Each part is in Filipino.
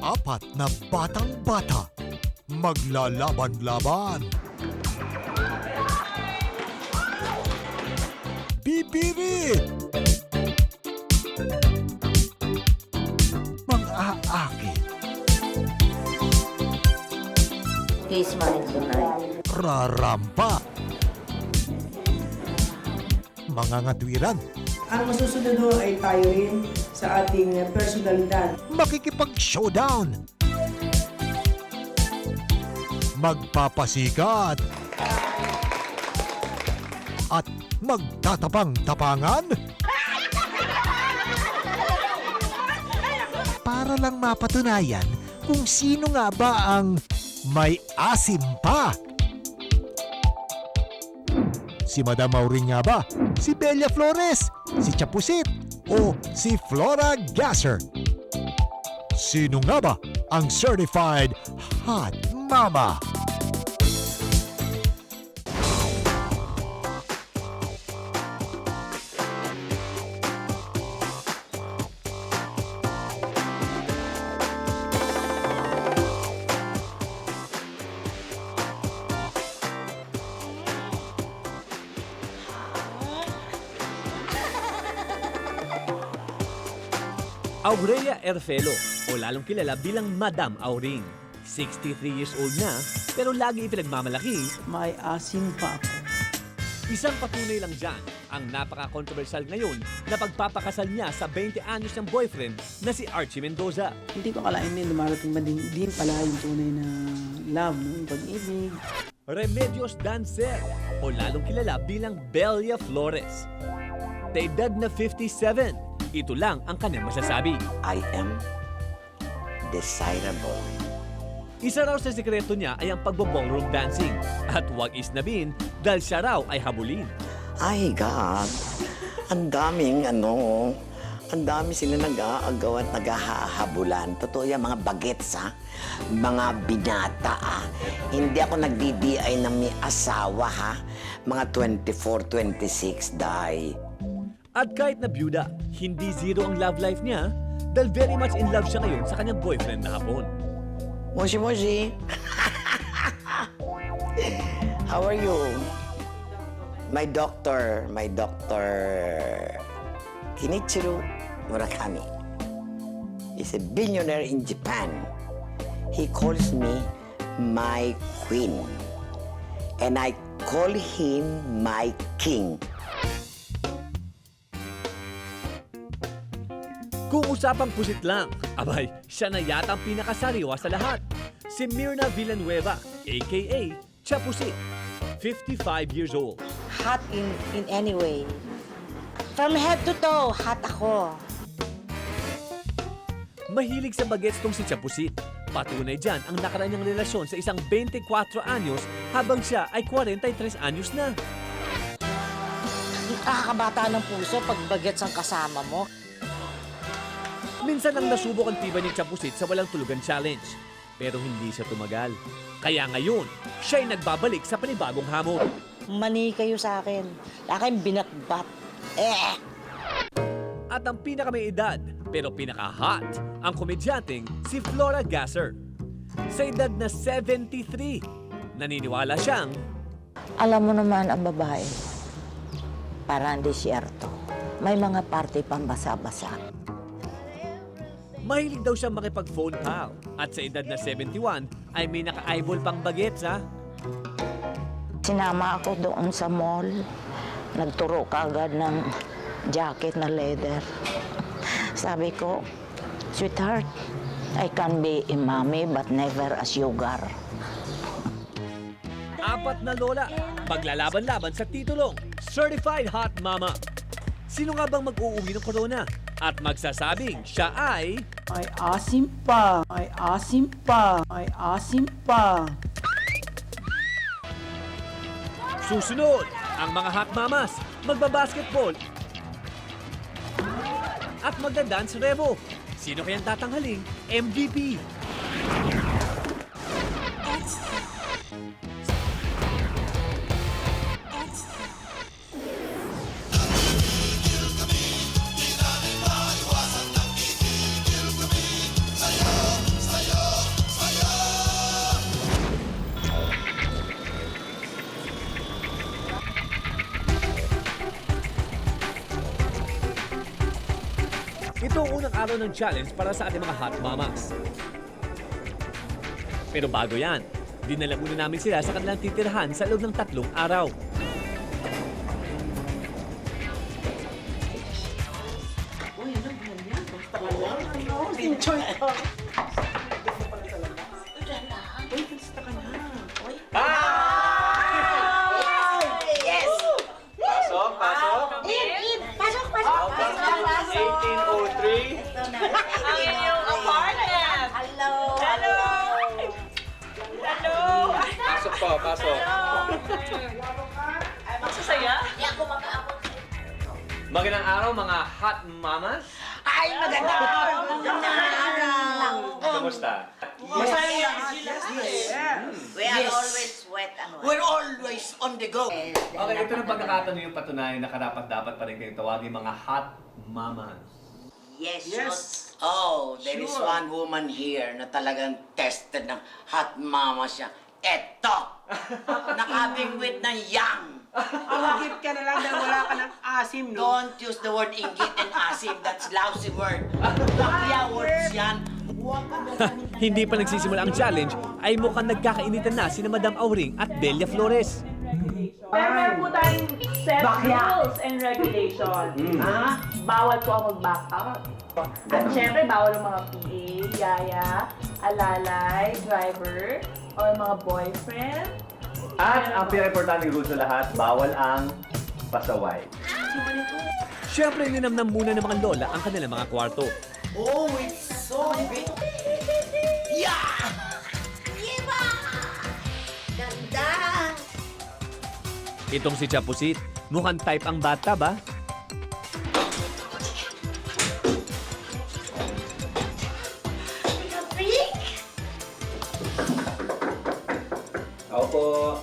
Apat na batang-bata maglalaban-laban. Bibirit! Mang-aakit. He's mine tonight. Rarampa. Mangangatwiran. Ang masusunod ho ay tayo rin sa ating personalidad. Makikipag-showdown. Magpapasikat. At magtatapang-tapangan. Para lang mapatunayan kung sino nga ba ang may asim pa. Si Madam Maureen nga ba? Si Bella Flores? Si Chapusit? O si Flora Gasser? Sino nga ba ang certified hot mama? Aurelia Erfelo, o lalong kilala bilang Madam Auring. 63 years old na, pero lagi ipinagmamalaki. May asim pa ako. Isang patunay lang dyan ang napaka-controversial ngayon na pagpapakasal niya sa 20 anyos ng boyfriend na si Archie Mendoza. Hindi ko akalain din dumarating ba din pala yung tunay na love, no? Yung pag-ibig. Remedios Dancer, o lalong kilala bilang Bella Flores. Sa edad na 57, ito lang ang kanyang masasabi. I am desirable. Isa raw sa sikreto niya ay ang pagbo-ballroom dancing. At huwag isnabin dahil siya raw ay habulin. Ay, God. Ang daming ang dami sila nag-aagaw at naghahabulan. Totoo yan, mga bagets, ha? Mga binata, ha? Hindi ako nagdi-DI na may asawa, ha? Mga 24, 26, die. At kahit na byuda, hindi zero ang love life niya dahil very much in love siya ngayon sa kanyang boyfriend na hapon. Moshi, Moshi. How are you? My doctor, Kinichiro Murakami, is a billionaire in Japan. He calls me my queen, and I call him my king. Kung usapang pusit lang, abay, siya na yata ang pinakasariwa sa lahat. Si Mirna Villanueva, a.k.a. Chapusit, 55 years old. Hot in any way. From head to toe, hot ako. Mahilig sa bagets tong si Chapusit. Patunay dyan ang nakaraan niyang relasyon sa isang 24 anyos habang siya ay 43 anyos na. Nakakabata ng puso pag bagets ang kasama mo. Minsan ang nasubok ang tiba ni Chapusit sa walang tulugan challenge. Pero hindi siya tumagal. Kaya ngayon, siya ay nagbabalik sa panibagong hamon. Mani kayo sa akin. Laki binatbat. At ang pinakamay edad, pero pinaka-hot, ang komedyanteng si Flora Gasser. Sa edad na 73, naniniwala siyang Alam mo naman ang babae, parang disyerto. May mga party pang basa-basa. mahilig daw siyang makipag-phone pal. At sa edad na 71, ay may naka-eyeball pang bagets, ha? Sinama ako doon sa mall. Nagturo ka agad ng jacket na leather. Sabi ko, sweetheart, I can be a mommy but never a sugar. Apat na lola, maglalaban-laban sa titulong Certified Hot Mama. Sino nga bang mag-uuwi ng corona? At magsasabing siya ay May asim pa. May asim pa. May asim pa. susunod. Ang mga hot mamas, magbabasketball at magda-dance revo. Sino kayang tatanghaling MVP? Ito ang unang araw ng challenge para sa ating mga hot mamas. Pero bago yan, dinala muna namin sila sa kanilang titirhan sa loob ng 3 araw. Enjoy ka. Pasok, pasok. 1803. Ang inyong apartment. Hello. Hello. Hello. Pasok po, pasok. Masasaya? Hindi ako makaabot. Magandang araw mga hot mamas. Ay, maganda! Kamusta? We are always wet and wet. We're always on the go. Okay, ito na pagkakataon yung patunayan na karapat-dapat pa rin kayong tawagin mga hot mamas. Yes. Oh, there is one woman here na talagang tested ng hot mama siya. Eto! Nakabingwit ng yang! Hagip ka na lang dahil wala ka ng asim, no? Don't use the word inggit and asim. That's lousy word. Bakya words yan. Huwag ka na Hindi pa nagsisimula ang challenge ay mukhang nagkakainitan na sina Madam Auring at Delia Flores. Pero meron po tayong set rules and regulation. Bawal po ako mag-back out. At syempre, bawal ang mga PA, yaya, alalay, driver, or mga boyfriend. At ang pinaka-importante rule sa lahat, bawal ang pasaway. Siyempre, ninamnam muna ng mga lola ang kanilang mga kwarto. Oh, it's so big. Yeah! Diba? Ganda. Itong si Chapusit, mukhang type ang bata ba? Ako po.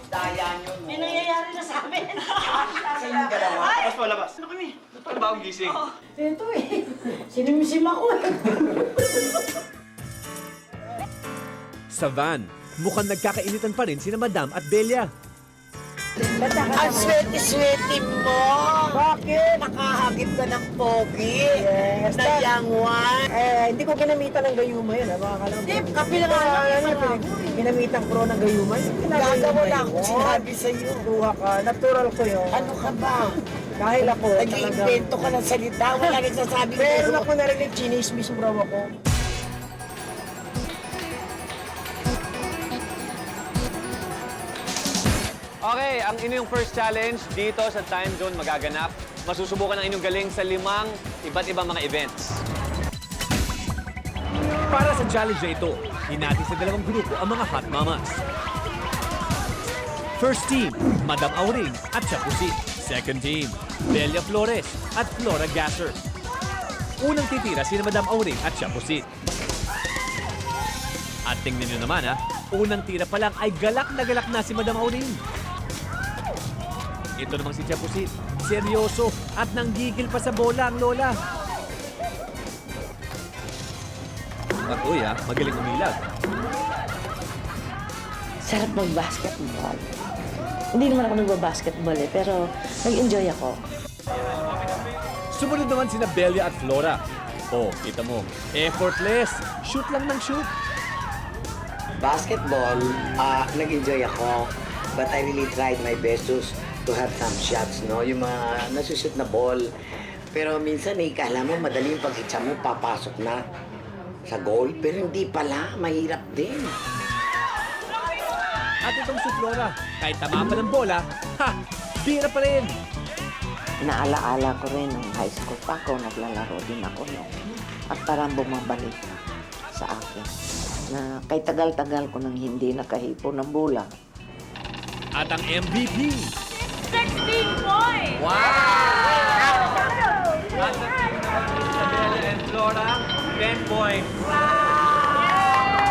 Daya nyo, no? May nangyayari na sa amin. Kayong dalawa. Labas po, labas. Ano kami? Ito ang bagong gising. Ito eh. Sinimsim ako eh. Sa van, mukhang nagkakainitan pa rin sina Madam at Delia. Ang swerte-swerte mo! Bakit? Nakahagip ka ng pogi. Yes. Na young one. Hindi ko ginamitan ng gayuma yun, ha? Baka kalang... Hindi, kapilangan. Ginamitan ko ng gayuma yun. Gagawa na akong sinabi sa'yo. Kuha ka, natural ko yun. Ano ka ba? Dahil ako, Nag-iimbento ka ng salita. Wala nagsasabi ko. Meron ako narinig, chinismis mo raw ako. Okay, ang inyong first challenge dito sa time zone magaganap. Masusubukan ang inyong galing sa 5 iba't ibang mga events. Para sa challenge na ito, hinati sa 2 grupo ang mga hot mamas. First team, Madam Auring at Chapusit. Second team, Delia Flores at Flora Gasser. Unang titira sina Madam Auring at Chapusit. At tingnan nyo naman unang tira pa lang ay galak na si Madam Auring. Ito namang si Chapusit, seryoso at nanggigil pa sa bola ang lola. At uy magaling umilag. Sarap mag-basketball. Hindi naman ako nagba-basketball pero nag-enjoy ako. Sumunod naman sina Belia at Flora. Oh, kita mo, effortless. Shoot lang ng shoot. Basketball, nag-enjoy ako. But I really tried my best to have some shots, no? Yung mga nasushoot na ball. Pero minsan, kala mo, madali yung pag-hitsa mo, papasok na sa goal. Pero hindi pala, mahirap din. At itong si Flora, kahit tama pa ng bola, bira pa rin. Naalaala ko rin nung high school pa ako, naglalaro din ako noon. At parang bumabalik sa akin na kay tagal-tagal ko nang hindi nakahipo ng bola. At ang MVP. 16 points! Wow! At sa Delia and Flora, 10 points.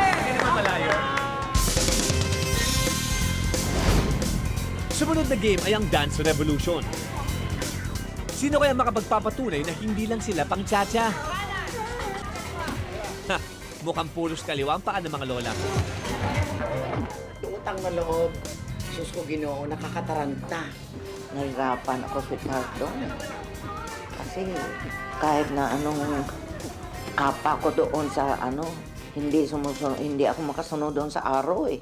Hindi naman malayo. Sumunod na game ay ang Dance Revolution. Sino kaya makapagpapatunay na hindi lang sila pang tsa-tsa? Mukhang pulos kaliwa ang paa ng mga lola. Utang na loob. Sus ko Ginoo, nakakataranta. Nahirapan ako si doon. Kasi kasi kahit na anong apa ko doon sa hindi ako makasunod doon sa araw eh.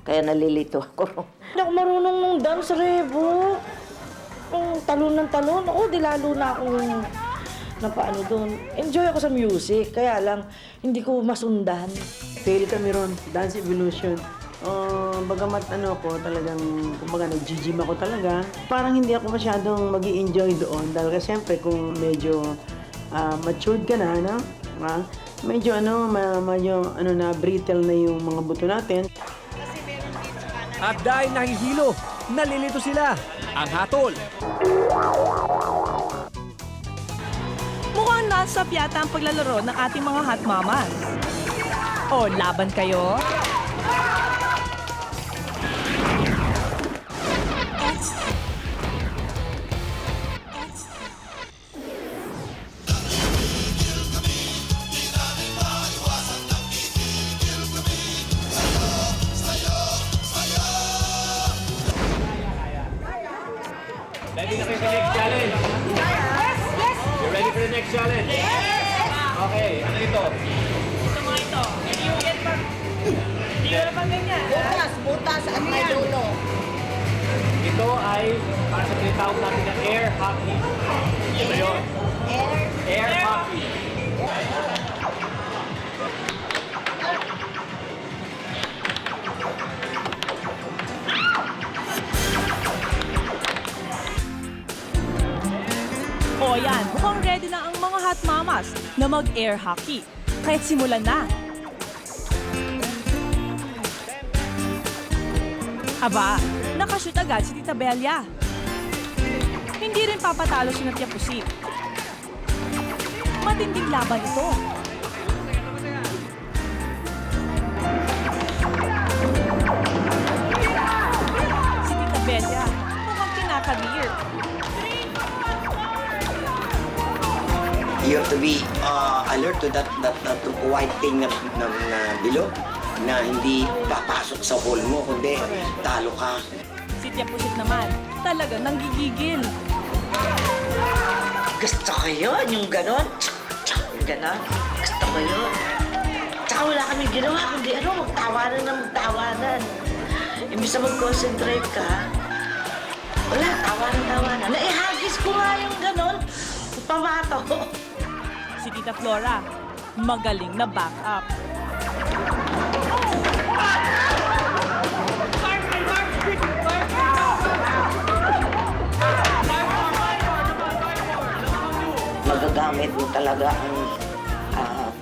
Kaya nalilito ako. Hindi ako marunong nung dance, Rebo. Yung talon ng talon, di lalo na akong napaano doon. Enjoy ako sa music, kaya lang hindi ko masundan. Fail kami ron, Dance Evolution. Bagamat ko talagang, kumbaga nag-gym ako talaga. Parang hindi ako masyadong mag-i-enjoy doon dahil kasi siyempre kung medyo matured ka na, no? Medyo na brittle na yung mga buto natin. At dahil nahihilo, nalilito sila. Ang hatol. Mukhang nasa yata ang paglalaro ng ating mga hot mamas. O, laban kayo? Ready na kayo sa next challenge? Yes! Yes! You ready for the next challenge? Yes! Okay, ano ito? Ito mga ito. Hindi ko na pang ganyan. Butas at may dulo. Ito ay para sa tinatawag natin na air hockey. Ito yun. Air hockey. O yan, mukhang ready na ang mga hot mamas na mag-air hockey. Kaya't simulan na. Aba, nakashoot agad si Tita Belia. Hindi rin papatalo si Tia Pusit. Matinding laban ito. Si Tita Belia, mukhang kinakabir. You have to be alert to that white thing na below na hindi papasok sa hole mo, kundi talo ka. Si Tia Pusit naman, talagang nanggigigil. Gusto ko yun, yung ganon. Yung ganon. Gusto ko yun. Tsaka wala kami ginawa, kundi magtawanan na magtawanan. Imbis na mag-concentrate ka, wala, tawanan. Naihagis ko nga yung ganon. Pamato. Si Tita Flora, magaling na back up. Magagamit mo talaga ang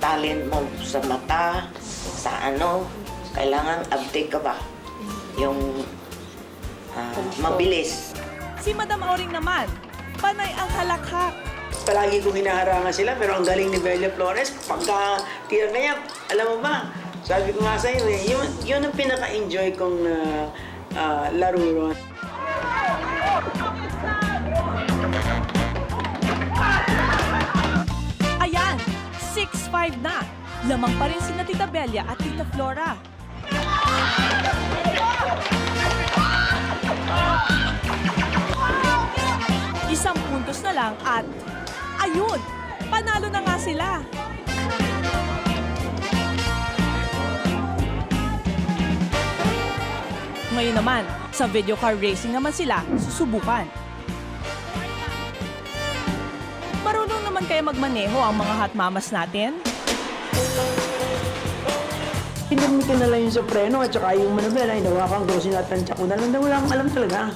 talent mo sa mata, sa kailangan uptake ka ba? Yung mabilis. Si Madam Auring naman, panay ang halakhak. Palagi kong hinaharangan sila, pero ang galing ni Bella Flores, pagka tira na yan, alam mo ba, sabi ko nga sa'yo yun ang pinaka-enjoy kong laro ron. Ayan, 6-5 na. Lamang pa rin sina Tita Belia at Tita Flora. Isang puntos na lang at ayun, panalo na nga sila. Ngayon naman, sa video car racing naman sila susubukan. Marunong naman kaya magmaneho ang mga hot mamas natin? Pinagmitin na lang yung sopreno at saka yung manabela, hinawakan ko, sinatansya ko na lang, wala akong alam talaga.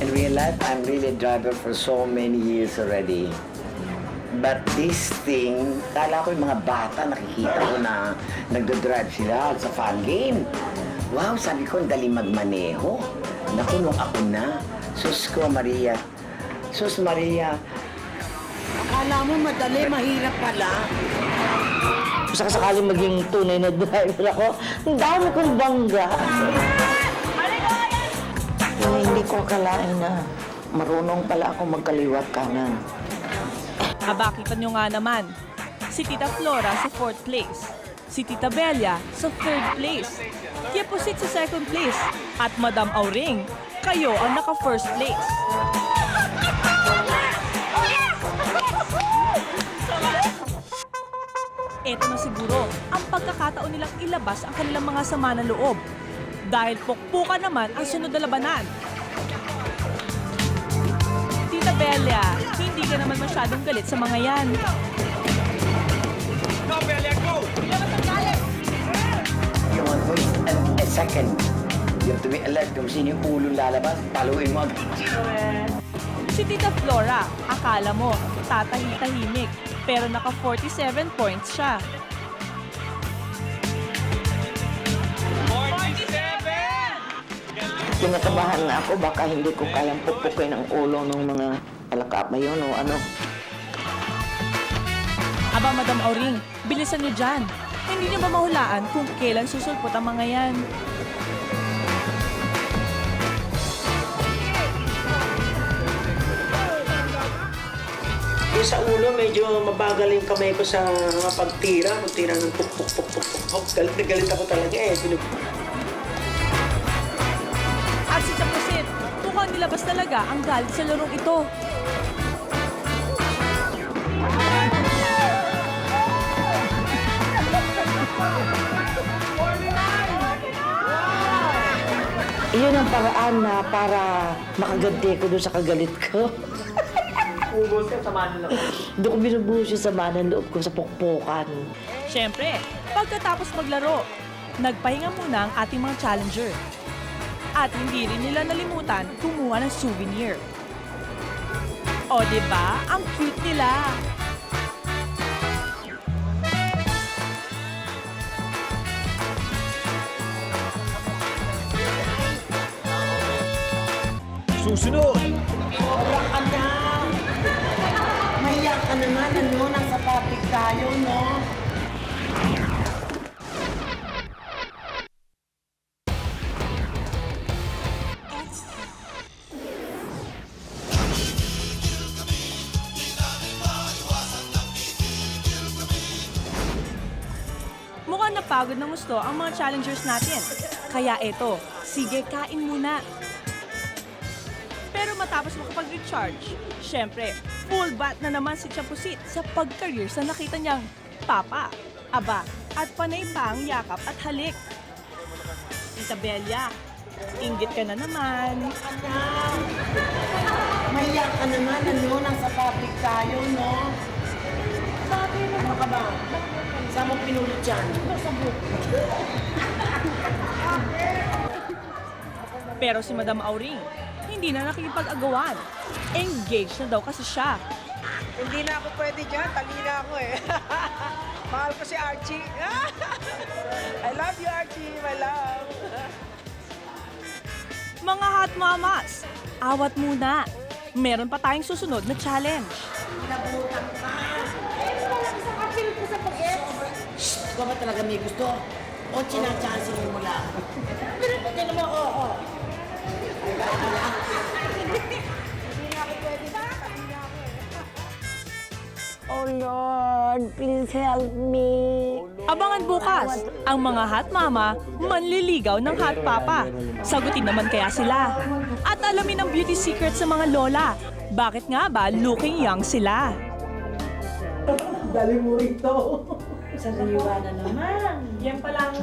In real life, I'm really a driver for so many years already. But this thing, kala ko yung mga bata, nakikita ko na nagdodrive sila sa fun game. Wow, sabi ko, ang dali magmaneho. Naku, nung ako na, Sus ko, Maria. Sus, Maria. Akala mo madali, mahirap pala. Sa sakaling maging tunay na driver ako, ang dami kong bangga. Hindi ko akalain na marunong pala ako magkaliwat kanan. Aba, kita nyo nga naman. Si Tita Flora sa 4th place. Si Tita Belia sa 3rd place. Tia Pusit sa 2nd place. At Madam Auring, kayo ang naka 1st place. eto na siguro ang pagkakataon nilang ilabas ang kanilang mga sama ng loob. Dahil pukpukan naman ang sunod na labanan. Tita Belia, hindi ka naman masyadong galit sa mga yan. You want to wait a second. You have to be alert kung sino yung ulong lalabas. Paluin mo. Si Tita Flora, akala mo, tatahi-tahimik. Pero naka 47 points siya. 47! Kinakabahan na ako, baka hindi ko kayang pupukin ang ulo ng mga palakap na yun o ano. Aba, Madam Auring, bilisan niyo dyan. Hindi niyo ba mahulaan kung kailan susulpot ang mga yan? Yung sa ulo, medyo mabagal yung kamay ko sa mga pagtira. Magtira ng puk. Galit na galit ako talaga eh. At si Chapusit, mukhang nilabas talaga ang galit sa larong ito. Iyon ang paraan na para makaganti ko doon sa kagalit ko. Ubos ka, sama na lang. Doon ko binubuhos yung sama ng loob ko sa pukpukan. Siyempre, pagkatapos maglaro, nagpahinga muna ang ating mga challenger. At hindi rin nila nalimutan kumuha ng souvenir. O diba? Ang cute nila! Susunod! Mahiyak ka naman, ano? Nasa topic tayo, no? Mukhang napagod ng gusto ang mga challengers natin. Kaya eto, sige kain muna. Pero matapos makapag-recharge, syempre, full bat na naman si Chapusit sa pag-career sa nakita niyang papa, aba, at panay pa ang yakap at halik. Tita Belia, inggit ka na naman. Mahiyak ka naman, ano? Nasa topic tayo, no? Bakit? Ano ka ba? Saan mo pinulot yan? Pero si Madam Auring, hindi na nakikipag-agawan. Engaged na daw kasi siya. Hindi na ako pwede dyan. Tali na ako eh. Mahal ko si Archie. I love you, Archie. My love. Mga hot mamas, awat muna. Meron pa tayong susunod na challenge. Ikaw ba talaga may gusto? O sinachance mo lang? Pero pati naman ako. Oh Lord, please help me. Abangan bukas, ang mga hot mama manliligaw ng hot papa. Sagutin naman kaya sila. At alamin ang beauty secret sa mga lola. Bakit nga ba looking young sila? Dali mo rito. Sariwa na naman. Yan pala ang